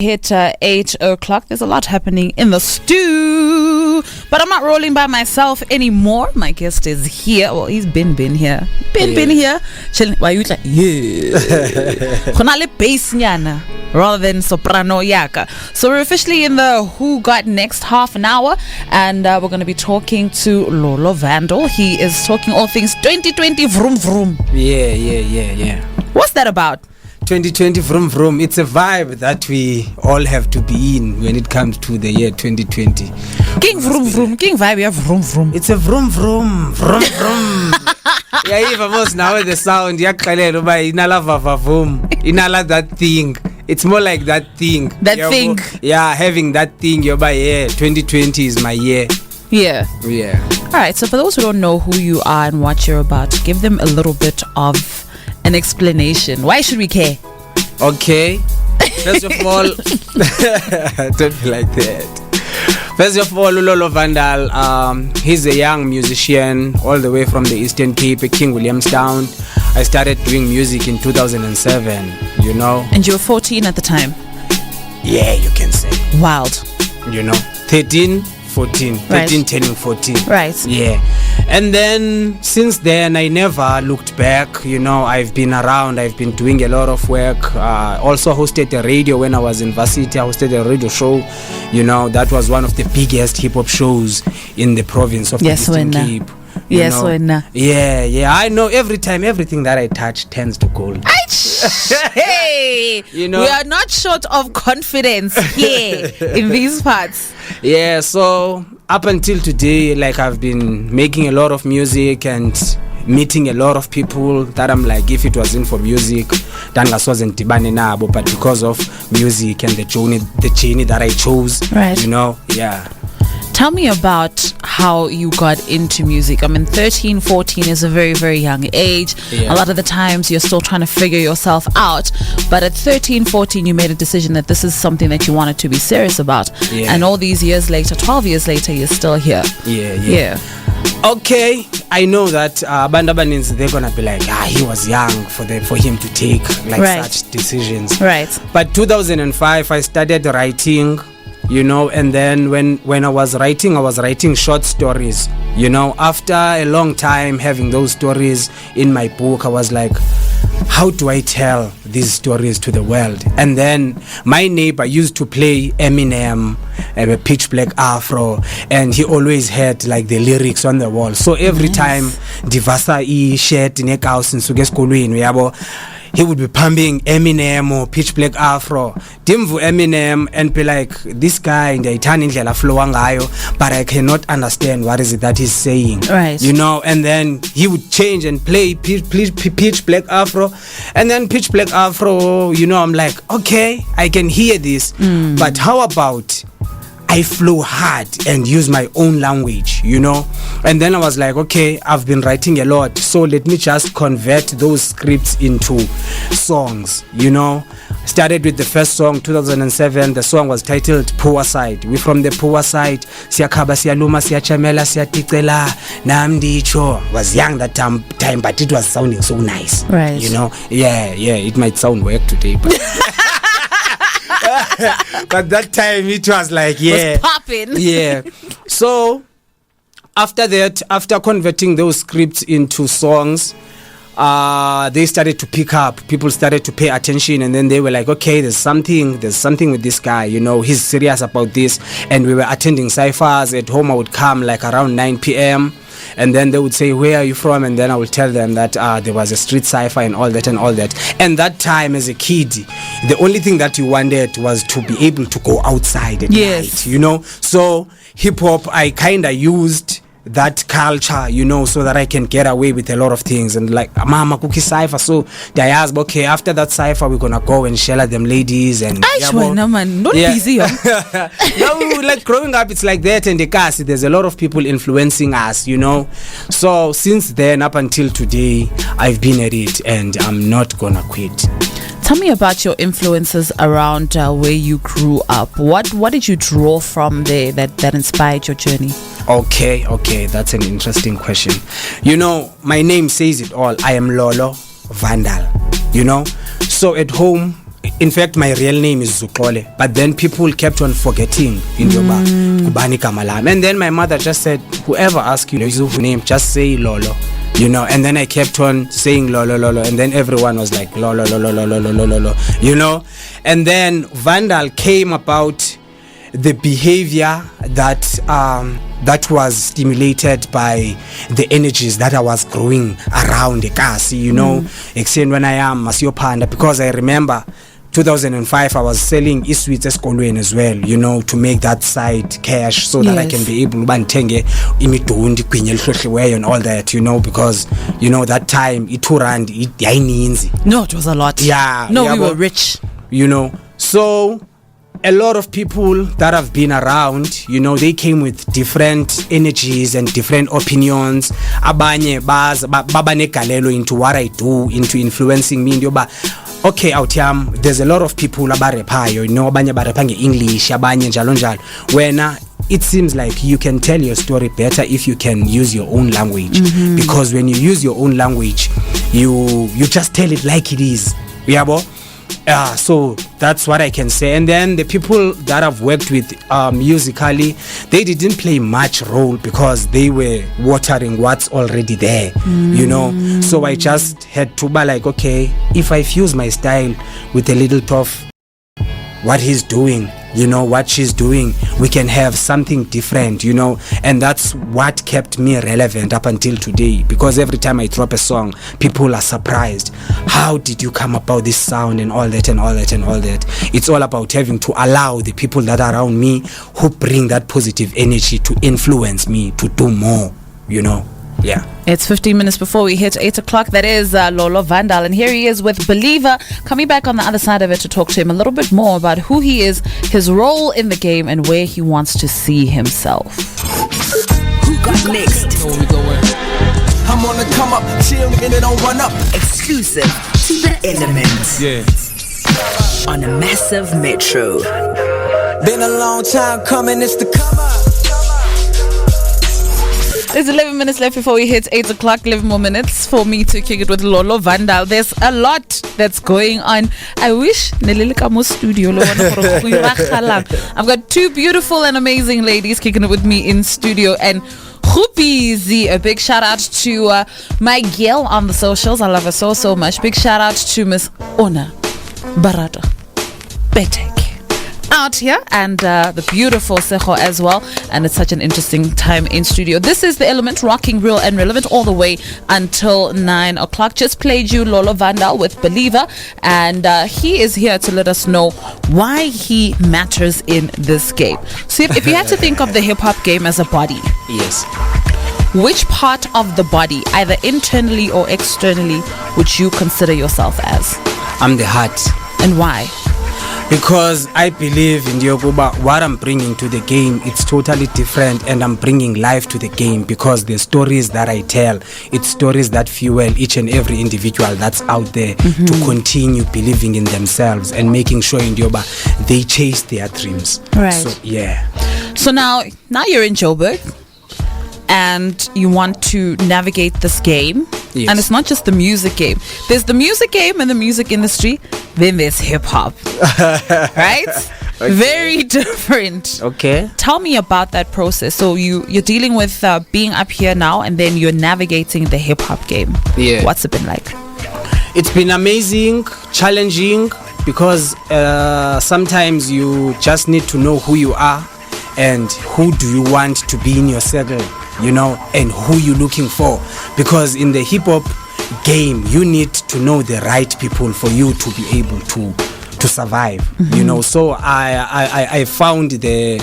Hit 8 o'clock. There's a lot happening in the stew, but I'm not rolling by myself anymore. My guest is here. Well, he's been here. Been here. Chilling. Why you like Khonale bass nyana rather than soprano yaka. So we're officially in the Who Got Next half an hour, and we're going to be talking to Lolo Vandal. He is talking all things 2020 vroom vroom. Yeah. What's that about? 2020 vroom vroom. It's a vibe that we all have to be in when it comes to the year 2020. King vroom vroom. King vibe, yeah, vroom vroom. It's a vroom vroom. Vroom vroom. Yeah, even most now the sound. Yeah, inala vavavoom. Inala that thing. It's more like that thing. That thing. Yeah, having that thing. You're by 2020 is my year. Yeah. All right. So for those who don't know who you are and what you're about, give them a little bit of an explanation. Why should we care? Okay. First of all, don't be like that. First of all, Lolo Vandal, he's a young musician all the way from the Eastern Cape, King Williamstown. I started doing music in 2007, you know. And you were 14 at the time? Yeah, you can say. Wild. You know, 13, 14. 13 right. Turning 14. Right. Yeah. And then since then I never looked back. You know, I've been around, I've been doing a lot of work. Also hosted a radio when I was in varsity. I hosted a radio show. You know, that was one of the biggest hip-hop shows in the province of the Eastern Cape. Yes, when Yeah. I know everything that I touch turns to gold. Hey, you know, we are not short of confidence here in these parts. Yeah, so up until today, like, I've been making a lot of music and meeting a lot of people that I'm like, if it wasn't for music, but because of music and the journey that I chose, right? You know, yeah. Tell me about how you got into music. I mean, 13, 14 is a very, very young age. Yeah. A lot of the times you're still trying to figure yourself out. But at 13, 14, you made a decision that this is something that you wanted to be serious about. Yeah. And all these years later, 12 years later, you're still here. Yeah. Okay, I know that Bandabanins, they're gonna be like, he was young for him to take like right. such decisions. Right. But 2005, I started writing. You know, and then when I was writing short stories. You know, after a long time having those stories in my book, I was like, how do I tell these stories to the world? And then my neighbor used to play Eminem, Pitch Black Afro, and he always had like the lyrics on the wall. So every time Divasa shared in a house in Sugeskolwin, he would be pumping Eminem or Pitch Black Afro. Dimvu Eminem and be like, this guy in the Italian but I cannot understand what is it that he's saying. Right. You know, and then he would change and play Pitch Black Afro. And then Pitch Black Afro, you know, I'm like, okay, I can hear this. But how about I flow hard and use my own language, you know? And then I was like, okay, I've been writing a lot, so let me just convert those scripts into songs, you know? Started with the first song, 2007. The song was titled Poor Side. We from the poor side. Siyakhaba, siyaluma, siyachamela, siyaticela, namdicho. Was young that time, but it was sounding so nice. Right. You know? Yeah, it might sound weird today, but but that time it was like, yeah, was popping. Yeah. So after that, after converting those scripts into songs, they started to pick up. People started to pay attention, and then they were like, okay, there's something with this guy, you know, he's serious about this. And we were attending cyphers at home. I would come like around 9 p.m. and then they would say, where are you from? And then I would tell them that there was a street cypher and all that. And that time as a kid, the only thing that you wanted was to be able to go outside at night, you know. So hip hop, I kind of used that culture, you know, so that I can get away with a lot of things. And like, mama cookie cipher, so they asked, okay, after that cipher we're gonna go and shell at them ladies and busy. No, like growing up it's like that, and the cast, there's a lot of people influencing us, you know. So since then up until today, I've been at it and I'm not gonna quit. Tell me about your influences around where you grew up. What did you draw from there that inspired your journey? Okay, that's an interesting question. You know, my name says it all. I am Lolo Vandal, you know. So at home, in fact my real name is Zuxole, but then people kept on forgetting in Yoba Kubani Kamalam. And then my mother just said, whoever asks you your name, just say Lolo, you know. And then I kept on saying Lolo, Lolo, and then everyone was like Lolo, Lolo, Lolo, Lolo, Lolo, you know. And then Vandal came about the behavior that that was stimulated by the energies that I was growing around the kasi, you know, except when I am Masiopanda, because I remember 2005 I was selling e-sweets esikolweni as well, you know, to make that side cash so that I can be able to ndithenge imidundi kwinye elihlohliweyo and all that, you know, because you know that time i-2 rand yayininzi. No, it was a lot. Yeah. No, we were rich. You know, so a lot of people that have been around, you know, they came with different energies and different opinions. Abanye baba negalelo into what I do, into influencing me. Okay, out here, there's a lot of people abarepayo, you know, abanye barepa nge-English, abanye njalo njalo. When it seems like you can tell your story better if you can use your own language. Because when you use your own language, you just tell it like it is. Yabo? So that's what I can say. And then the people that I've worked with musically, they didn't play much role because they were watering what's already there, you know. So I just had to be like, okay, if I fuse my style with a little of what he's doing, you know, what she's doing, we can have something different, you know. And that's what kept me relevant up until today, because every time I drop a song, people are surprised. How did you come about this sound and all that and all that and all that? It's all about having to allow the people that are around me who bring that positive energy to influence me to do more, you know. Yeah. It's 15 minutes before we hit 8 o'clock. That is Lolo Vandal. And here he is with Believer. Coming back on the other side of it to talk to him a little bit more about who he is, his role in the game, and where he wants to see himself. Who got next? Where we going? I'm on the come up, chill, nigga, they don't run up. Exclusive to the Element. Yeah. On a massive metro. Been a long time coming, it's the come up. There's 11 minutes left before we hit 8 o'clock. 11 more minutes for me to kick it with Lolo Vandal. There's a lot that's going on. I wish Nelilika studio. I've got two beautiful and amazing ladies kicking it with me in studio. And Rupizi, a big shout out to my girl on the socials. I love her so much. Big shout out to Miss Ona Barata Betek out here, and the beautiful Seho as well. And it's such an interesting time in studio. This is The Element, rocking real and relevant all the way until 9 o'clock. Just played you Lolo Vandal with Believer, and he is here to let us know why he matters in this game. So if you had to think of the hip-hop game as a body, Yes. which part of the body, either internally or externally, would you consider yourself as? I'm the heart. And why? Because I believe in Yoguba, what I'm bringing to the game, it's totally different, and I'm bringing life to the game because the stories that I tell, it's stories that fuel each and every individual that's out there to continue believing in themselves and making sure in Yoba they chase their dreams. Right. So, yeah. So now you're in Joburg and you want to navigate this game. Yes. And it's not just the music game. There's the music game and the music industry. Then there's hip hop. Right? Okay. Very different. Okay. Tell me about that process. So you're dealing with being up here now, and then you're navigating the hip hop game. Yeah. What's it been like? It's been amazing, challenging, because sometimes you just need to know who you are and who do you want to be in your circle, you know, and who you're looking for. Because in the hip-hop game, you need to know the right people for you to be able to survive, you know. So I found the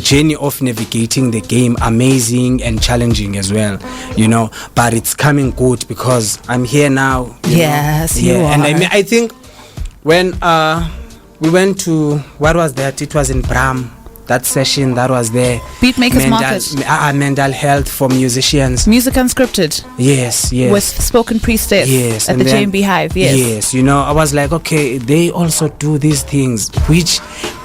journey of navigating the game amazing and challenging as well, you know. But it's coming good because I'm here now. Yes, you are. And I think when we went to, what was that? It was in Bram. That session that was there. Beatmakers Market. Mental health for musicians. Music Unscripted. Yes. With Spoken Priestess. Yes. At the JMB Hive. Yes. Yes. You know, I was like, okay, they also do these things, which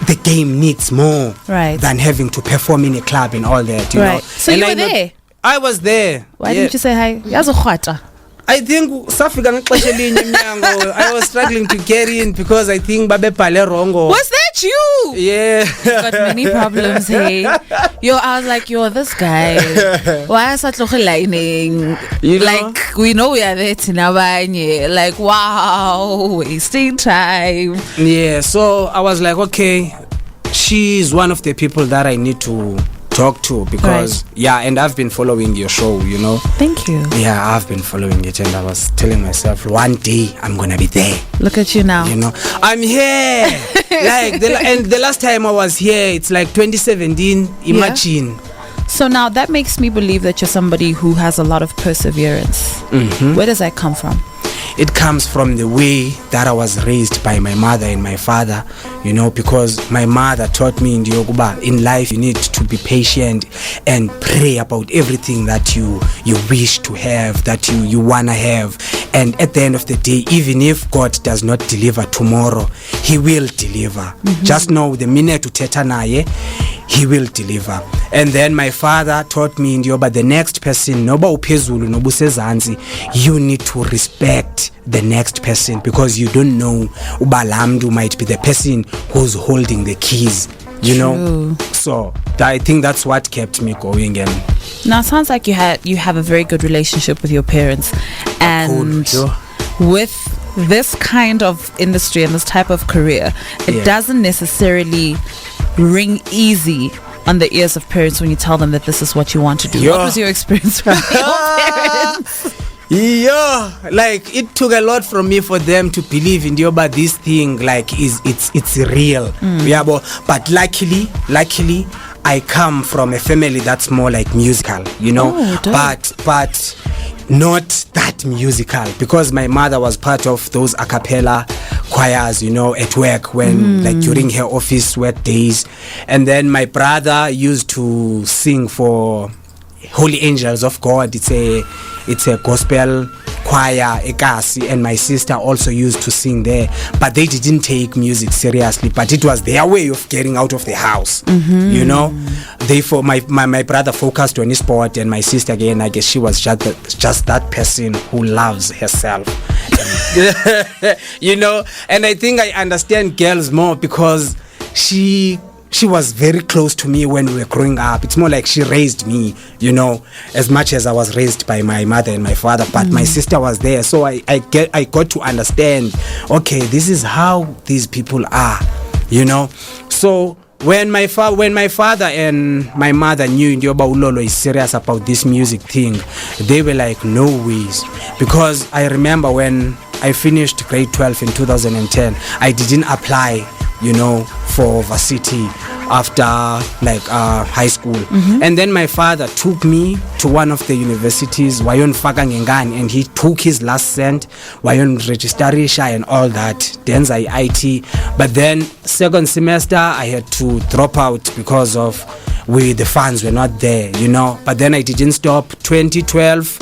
the game needs more than having to perform in a club and all that, you know. So and you were there? I was there. Why didn't you say hi? I think safika ngexesha elinye emnyango I was struggling to get in because I think babebhale wrong. Was that you? Yeah. Got many problems, hey. Yo, I was like, yo, this guy. Why is that lining? You know? Like, we know we are there tinabanye. Like, wow, wasting time. Yeah, so I was like, okay, she's one of the people that I need to talk to because and I've been following your show, you know. Thank you. Yeah, I've been following it and I was telling myself one day I'm gonna be there. Look at you now. You know, I'm here. Like the last time I was here, it's like 2017. Imagine. Yeah. So now that makes me believe that you're somebody who has a lot of perseverance. Where does that come from? It comes from the way that I was raised by my mother and my father, you know, because my mother taught me in life you need to be patient and pray about everything that you wish to have, that you wanna have. And at the end of the day, even if God does not deliver tomorrow, He will deliver. Just know the minute to teta naye, He will deliver. And then my father taught me but the next person, noba uphezulu noba usezantsi, you need to respect the next person because you don't know uba lamdu might be the person who's holding the keys, you know. So I think that's what kept me going. And now it sounds like you have a very good relationship with your parents, and with this kind of industry and this type of career, it doesn't necessarily ring easy on the ears of parents when you tell them that this is what you want to do. What was your experience with your parents? Like it took a lot from me for them to believe in but this thing like it's real. But luckily I come from a family that's more like musical, you know. But not that musical because my mother was part of those a cappella choirs, you know, at work when like during her office work days. And then my brother used to sing for Holy Angels of God. It's a gospel choir, ekasi, and my sister also used to sing there, but they didn't take music seriously, but it was their way of getting out of the house. You know, therefore my brother focused on his sport, and my sister, again, I guess she was just that person who loves herself. You know, and I think I understand girls more because she was very close to me when we were growing up. It's more like she raised me, you know, as much as I was raised by my mother and my father, but my sister was there, so I got to understand, okay, this is how these people are, you know. So when my father and my mother knew Lolo is serious about this music thing, they were like, no ways. Because I remember when I finished grade 12 in 2010, I didn't apply, you know, for varsity after like high school. And then my father took me to one of the universities, wayon faka ngengane, and he took his last cent, wayon registerisha and all that, then I IT. But then second semester I had to drop out because of the funds were not there, you know. But then I didn't stop. 2012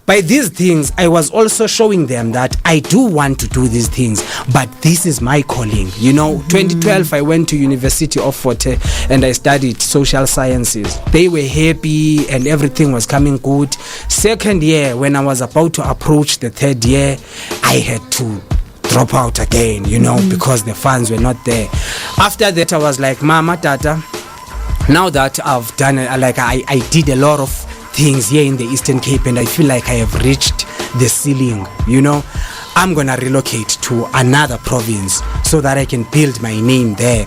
by these things, I was also showing them that I do want to do these things, but this is my calling, you know. 2012, I went to University of Fort Hare and I studied social sciences. They were happy and everything was coming good. Second year, when I was about to approach the third year, I had to drop out again, you know, because the funds were not there. After that, I was like, Mama, Tata, now that I've done it, like I did a lot of things here in the Eastern Cape and I feel like I have reached the ceiling, you know, I'm gonna relocate to another province so that I can build my name there.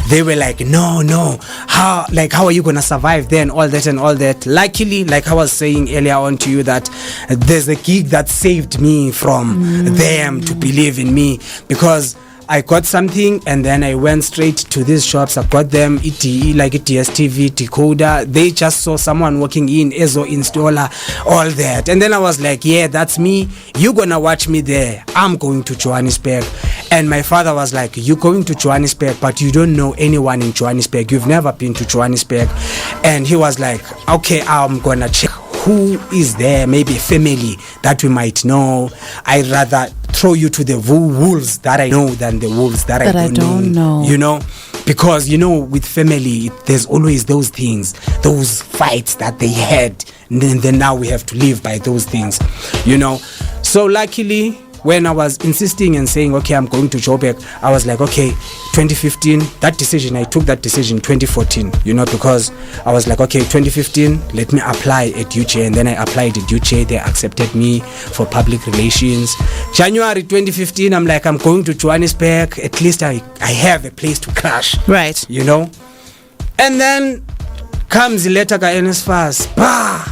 They were like, no, how are you gonna survive there and all that. Luckily, like I was saying earlier on to you, that there's a gig that saved me from them to believe in me, because I got something and then I went straight to these shops. I got them ETE, like a DSTV decoder. They just saw someone walking in, EZO installer, all that. And then I was like, yeah, that's me. You're gonna watch me there. I'm going to Johannesburg. And my father was like, you're going to Johannesburg, but you don't know anyone in Johannesburg. You've never been to Johannesburg. And he was like, okay, I'm gonna check who is there, maybe a family that we might know. I'd rather throw you to the wolves that I know than the wolves that I don't know. You know, because, you know, with family, there's always those things, those fights that they had then now we have to live by those things, you know. So luckily, when I was insisting and saying, okay, I'm going to Joburg, I was like, okay, 2015, I took that decision 2014, you know, because I was like, okay, 2015, let me apply at UJ. And then I applied at UJ. They accepted me for public relations. January 2015, I'm like, I'm going to Johannesburg. At least I have a place to crash. Right. You know? And then comes the letter ka NSFAS. Bah!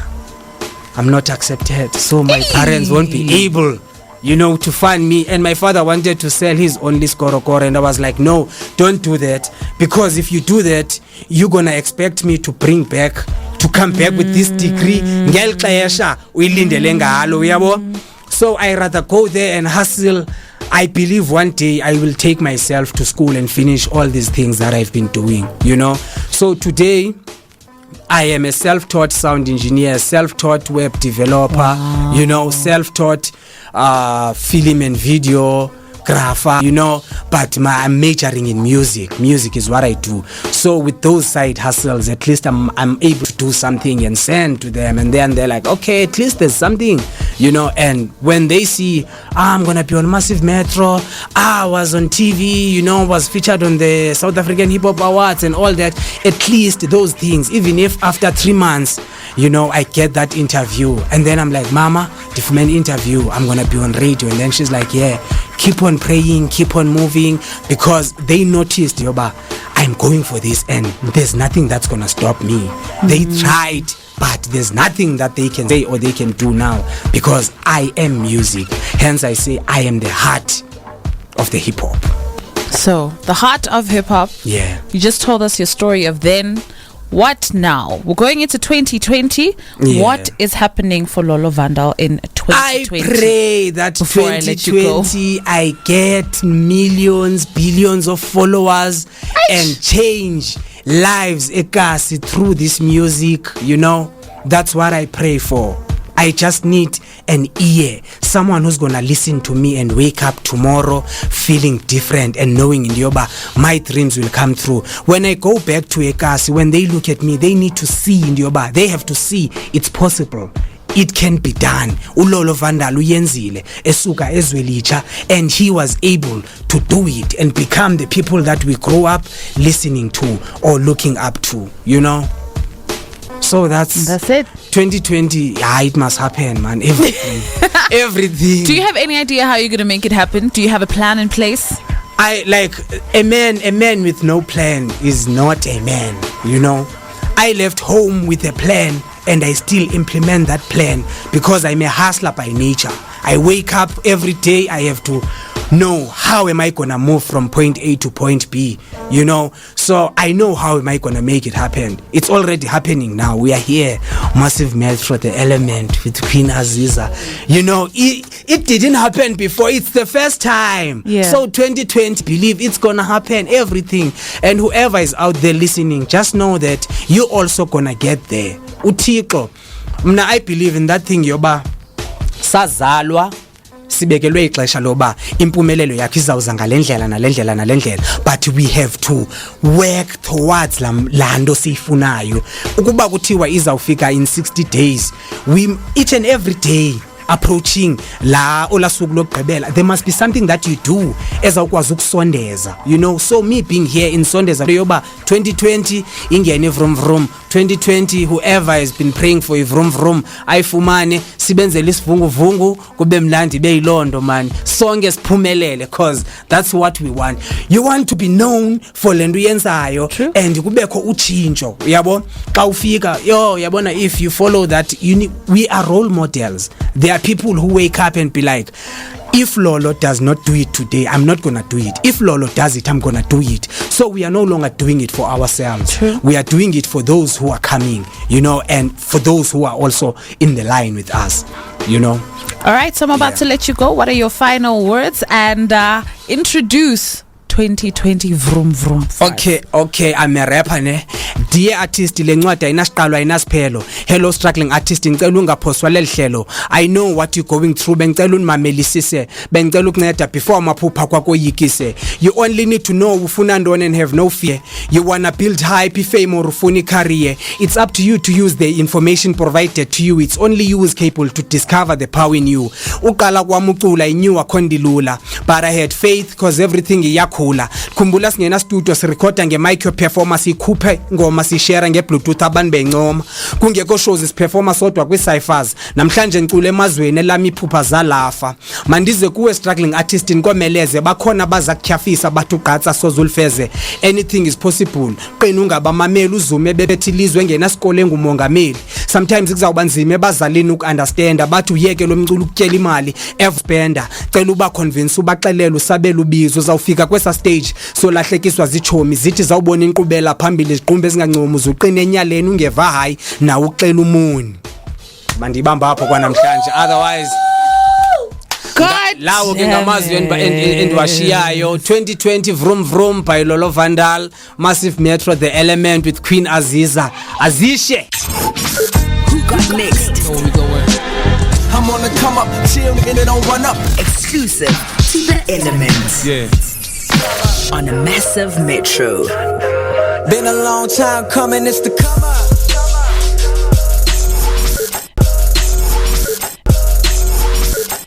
I'm not accepted. So my parents won't be able, you know, to fund me. And my father wanted to sell his only skorokoro, and I was like, no, don't do that, because if you do that, you're gonna expect me to come back with this degree. So I rather go there and hustle. I believe one day I will take myself to school and finish all these things that I've been doing, you know. So today I am a self-taught sound engineer, self-taught web developer, you know, self-taught film and videographer, you know, but I'm majoring in music. Music is what I do. So with those side hustles, at least I'm able to do something and send to them, and then they're like, okay, at least there's something, you know. And when they see, I'm gonna be on Massive Metro, I was on TV, you know, was featured on the South African Hip Hop Awards and all that, at least those things, even if after 3 months, you know, I get that interview, and then I'm like, mama, if man interview, I'm gonna be on radio. And then she's like, yeah, keep on praying, keep on moving, because they noticed, yoba, I'm going for this, and there's nothing that's gonna stop me. They tried, but there's nothing that they can say or they can do now, because I am music. Hence I say I am the heart of the hip hop. So the heart of hip hop. Yeah. You just told us your story of then. What now? We're going into 2020. Yeah. What is happening for Lolo Vandal in 2020? I pray that 2020 I get millions, billions of followers and change lives ekasi through this music, you know. That's what I pray for. I just need an ear, someone who's gonna listen to me and wake up tomorrow feeling different and knowing in Yoba my dreams will come through. When I go back to Ekasi, when they look at me, they need to see in Yoba. They have to see it's possible. It can be done. Ulolo Vandal uyenzile esuka ezwelicha, and he was able to do it and become the people that we grow up listening to or looking up to, you know. So that's it. 2020, yeah, it must happen, man. Everything. Everything. Do you have any idea how you're going to make it happen? Do you have a plan in place? I like a man with no plan is not a man, you know. I left home with a plan, and I still implement that plan because I'm a hustler by nature. I wake up every day, I have to know how am I gonna move from point A to point B, you know. So I know how am I gonna make it happen. It's already happening now. We are here, Massive Metro, the Element with Queen Aziza, you know. It didn't happen before. It's the first time. Yeah. So 2020, believe it's gonna happen, everything. And whoever is out there listening, just know that you also gonna get there. Utiko mna, I believe in that thing yoba sazalwa sibekelwe ixesha loba impumelelo yakhe izawuza ngalendlela nalendlela, but we have to work towards lando siyifunayo. Ukuba kuthiwa izawufika in 60 days, we each and every day approaching la olasuku lokugqibela, there must be something that you do ezawukwazi ukusondeza, you know. So me being here in sondeza yoba 2020 ingene vroom 2020, whoever has been praying for vroom ayifumane, sibenzele isivunguvungu kube mlandi beyilondo man, sonke siphumelele, cause that's what we want. You want to be known for lento yenzayo and kubekho utshintsho, yabo. Xa ufika yabona, if you follow that, we are role models. There are people who wake up and be like, if Lolo does not do it today, I'm not gonna do it. If Lolo does it, I'm gonna do it. So we are no longer doing it for ourselves. True. We are doing it for those who are coming, you know, and for those who are also in the line with us, you know. All right, so I'm about to let you go. What are your final words? And introduce 2020 vroom vroom 5. Okay, I'm a rapper ne. Dear artist, le ncwadi ayinasiqalo ayinasiphelo. Hello struggling artist, ngicela ungaphoswa leli hlelo. I know what you going through, bengicela unimamelisise. Bengicela ukunceda before amaphupha kwakho yikise. You only need to know ufuna ntoni and have no fear. You wanna build hype, fame or ufuna career. It's up to you to use the information provided to you. It's only you is capable to discover the power in you. Uqala kwami ucula I knew akhondilula, but I had faith cause everything iyakhula. Khumbula singena studio sirecorda nge-micro performance ikhuphe ngoma sishare nge-bluetooth abantu bencoma. Kungekho shows isiperforma sodwa kwi-cyphers. Namhlanje ngicula emazweni elami iphupha zalafa. Mandize kuwe struggling artist inkomeleze bakhona bazakutyhafisa bathi ugqatsa sozulfeze. Anything is possible. Qina ungabamameli uzume bebethi lizwe ngenasikole ngumongameli. Sometimes kuzawuba nzima ebazalini ukunderstanda bathi uyeke lo mculo ukutyela imali evspender. Cela uba convince ubaxelela usabela ubizo uzawufika kwesa stage so lahlekiswa zichomi zithi zawubona inkqubela phambili iziqumbe ezingancomi uzuqina enyaleni ungeva hayi nawe uxela umuni. Mandibamba apho kwanamhlanje otherwise God lawo ke ngamazwi endiwashiyayo 2020 vroom vroom by Lolo Vandal, Massive Metro, The Element with Queen Aziza. Azishe. Who got next? I'm on the come up, chill and it don't run up. Exclusive to The Element. Yeah. On a massive metro. Been a long time coming, it's the come up.